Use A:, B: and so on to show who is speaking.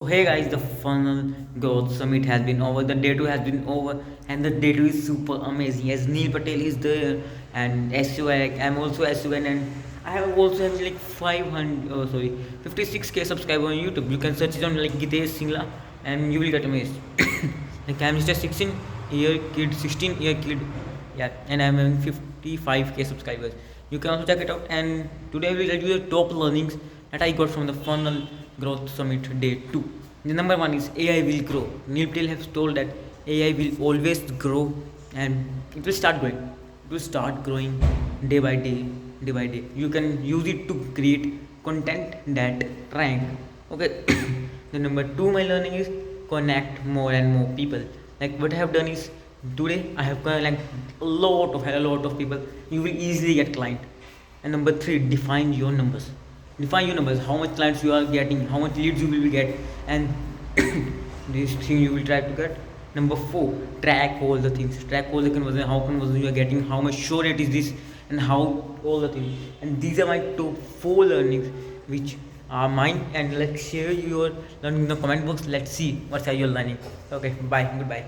A: Hey guys, the funnel growth summit has been over. The day two has been over, and the day two is super amazing. As Neil Patel is there, and SUI, I'm also SUN, and I have also have like 500, 56k subscribers on YouTube. You can search it on like Gitesh Singla, and you will get amazed. Like I'm just a 16-year kid, 16-year kid, yeah, and I'm having 55k subscribers. You can also check it out. And today we will tell you the top learnings that I got from the funnel growth summit day 2. The number one is AI will grow. Neil Patel has told that AI will always grow, and it will start growing. It will start growing day by day, day by day. You can use it to create content that rank. Okay. The number two my learning is connect more and more people. Like what I have done is today I have like a lot of people. You will easily get client. And number three, define your numbers. Define your numbers, how much clients you are getting, how much leads you will be get, and this thing you will try to get. Number four, track all the things, track all the conversion, how conversion you are getting, how much sure it is this, and how all the things. And these are my top four learnings which are mine, and let's share your learning in the comment box. Let's see what are you learning. Okay, bye, goodbye.